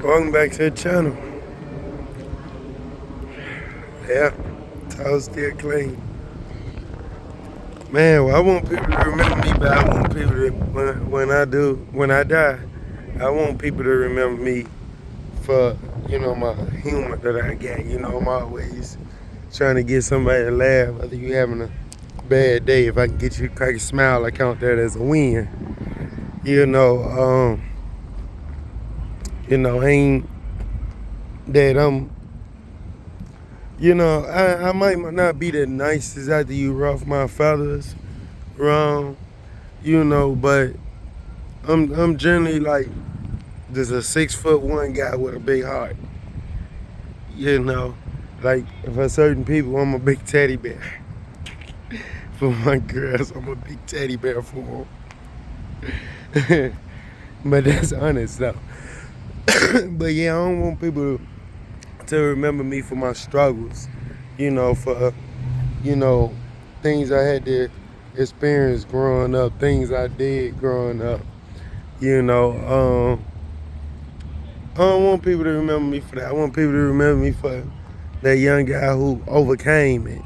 Welcome back to the channel. Yeah, towel still clean. Man, well, I want people to remember me, but I want people to, when I die, I want people to remember me for, my humor that I got. I'm always trying to get somebody to laugh, whether you having a bad day. If I can get you to crack a smile, I count that as a win. Ain't that I might not be the nicest after you rough my feathers wrong, but I'm generally like just a 6'1" guy with a big heart. Like for certain people, I'm a big teddy bear. For my girls, I'm a big teddy bear for them. But that's honest though. But yeah, I don't want people to remember me for my struggles, for things I had to experience growing up, things I did growing up. I don't want people to remember me for that. I want people to remember me for that young guy who overcame it.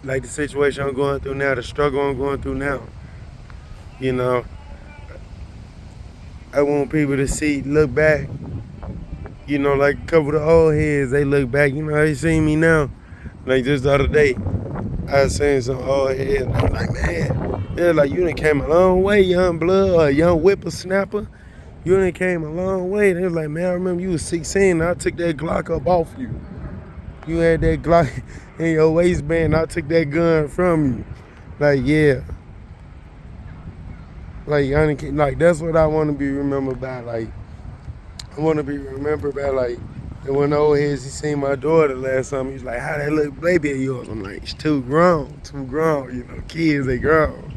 Like the situation I'm going through now, the struggle I'm going through now. I want people to look back, like a couple of the old heads, they look back, they see me now. Like just the other day, I was saying some old heads, and I'm like, man, they're like, you done came a long way, young blood, or young whippersnapper. You done came a long way. They was like, man, I remember you was 16, and I took that Glock up off you. You had that Glock in your waistband, I took that gun from you. Like, yeah. Like that's what I want to be remembered by. Like, I want to be remembered by, like, and when the old heads, he seen my daughter last time, he's like, how that little baby of yours? I'm like, it's too grown. Kids, they grown.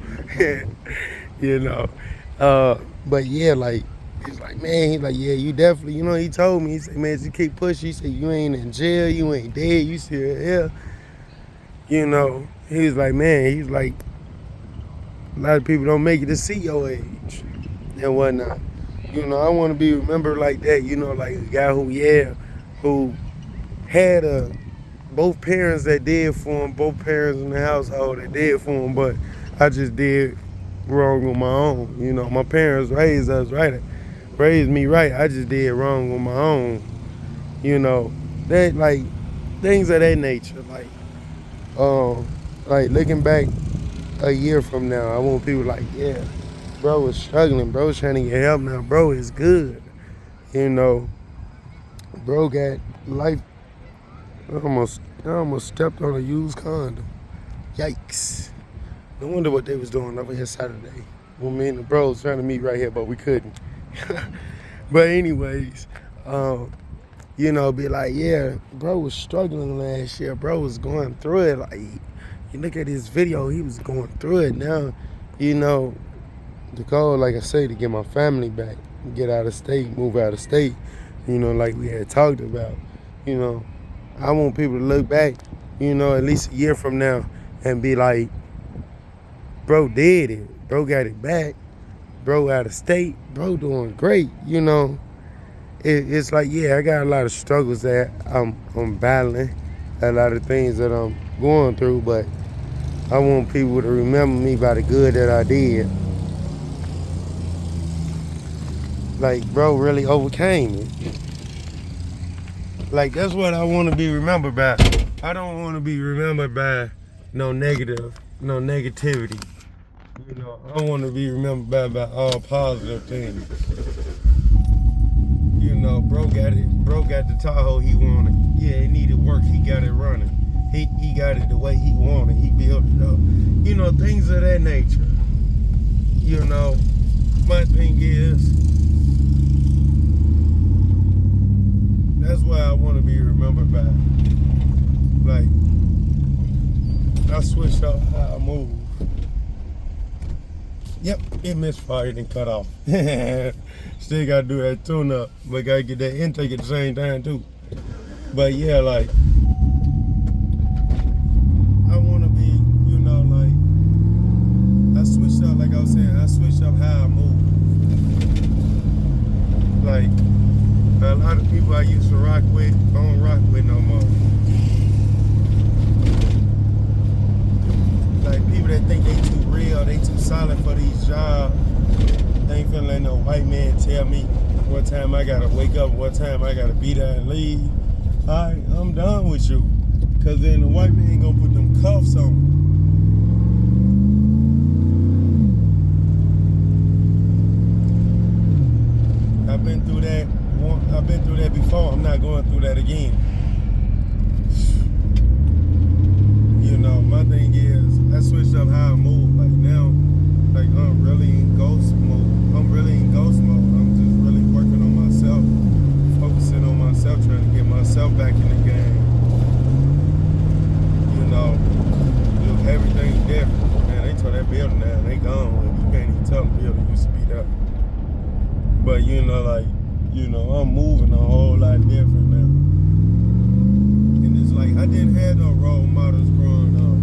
But yeah, like, he's like, man, he's like, yeah, you definitely, he told me, he said, man, just keep pushing. He said, you ain't in jail, you ain't dead, you still here. He was like, man, he's like, a lot of people don't make it to see your age and whatnot. I want to be remembered like that, like a guy who had both parents that did for him, both parents in the household that did for him, but I just did wrong on my own. My parents raised us right, raised me right. I just did wrong on my own. That, like, things of that nature. Like looking back a year from now, I want people like, yeah, bro was struggling, bro's trying to get help now, bro is good. Bro got life. I almost stepped on a used condom. Yikes. No wonder what they was doing over here Saturday. Well, me and the bros trying to meet right here, but we couldn't. But anyways, be like, yeah, bro was struggling last year. Bro was going through it. Like, you look at his video, he was going through it. Now, the goal, like I say, to get my family back, get out of state, move out of state, like we had talked about. I want people to look back, at least a year from now and be like, bro did it. Bro got it back. Bro out of state. Bro doing great, It's like, yeah, I got a lot of struggles that I'm battling, a lot of things that I'm going through, but I want people to remember me by the good that I did. Like, bro really overcame it. Like, that's what I want to be remembered by. I don't want to be remembered by no negativity. I want to be remembered by all positive things. Bro got the Tahoe he wanted. Yeah, it needed work, he got it running. He got it the way he wanted, he built it up. Things of that nature. My thing is, that's why I want to be remembered by. Like, I switched up how I move. Yep, it misfired and cut off. Still gotta do that tune up, but gotta get that intake at the same time too. But yeah, like, I wanna be, like, I switched up, like I was saying, I switched up how with no more. Like people that think they too real, they too solid for these jobs. They ain't finna let no white man tell me what time I gotta wake up, what time I gotta be there and leave. Alright, I'm done with you. Cause then the white man gonna put them cuffs on me. I've been through that before. I'm not going through that again. You know, my thing is, I switched up how I move. Like now, like I'm really in ghost mode. I'm just really working on myself, focusing on myself, trying to get myself back in the game. You know, everything's different. Man, they tore that building down. They gone with it. You can't even tell the building used to be there. But you know, like, you know, I'm moving a whole lot different now. And it's like, I didn't have no role models growing up.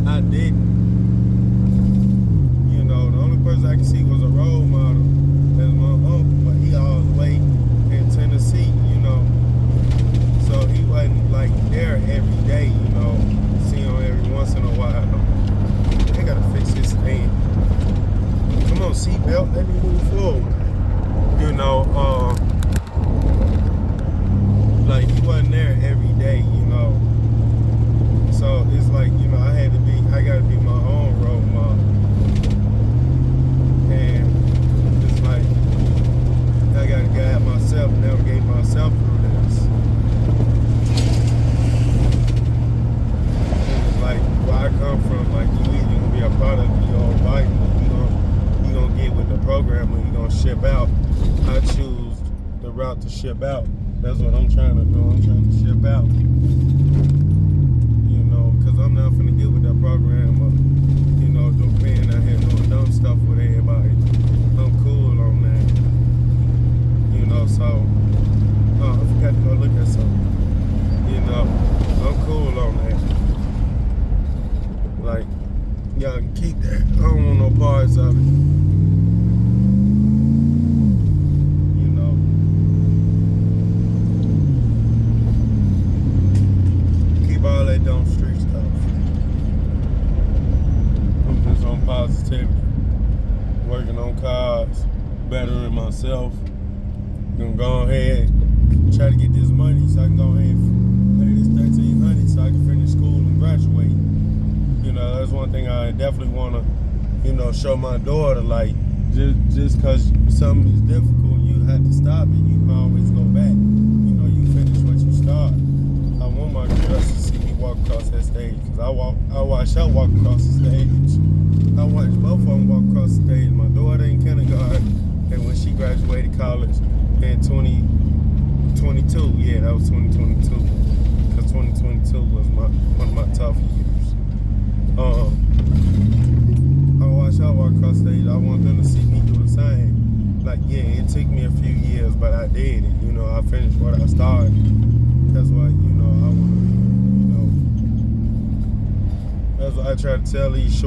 I didn't. You know, the only person I could see was a role model. That's my uncle, but he all the way in Tennessee, you know. So he wasn't like there every day, you know. See him every once in a while. They gotta fix his thing. Come on, seatbelt, let me move forward. You know, like he wasn't there every day, you know. So it's like, you know, I gotta be my own role model. And it's like, I gotta guide myself, navigate myself through this. And it's like, where I come from, like, you either gonna be a product of your own life, you gonna get with the program, or you gonna ship out. I choose the route to ship out. That's what I'm trying to do. I'm trying to ship out. You know, because I'm not finna get with that program of, you know, being out here doing dumb stuff with everybody. I'm cool on that. You know, so, I forgot to go look at something. You know, I'm cool on that. Like, y'all can keep that. I don't want no parts of it. All that dumb street stuff. I'm just on positivity. Working on cars, bettering myself. Gonna go ahead, try to get this money so I can go ahead and pay this $1,300 so I can finish school and graduate. You know, that's one thing I definitely wanna, you know, show my daughter. Like, just cause something is difficult, you have to stop it. You can always go back. You know, you finish what you start. I want my girls to see me walk across that stage, because I watched her walk across the stage. I watched both of them walk across the stage. My daughter in kindergarten, and when she graduated college in 2022. Yeah, that was 2022, because 2022 was one of my tough years. I watched her walk across the stage. I want them to see me do the same. Like, yeah, it took me a few years, but I did it. You know, I finished what I started. That's why, you know, I want to, you know, that's why I try to tell these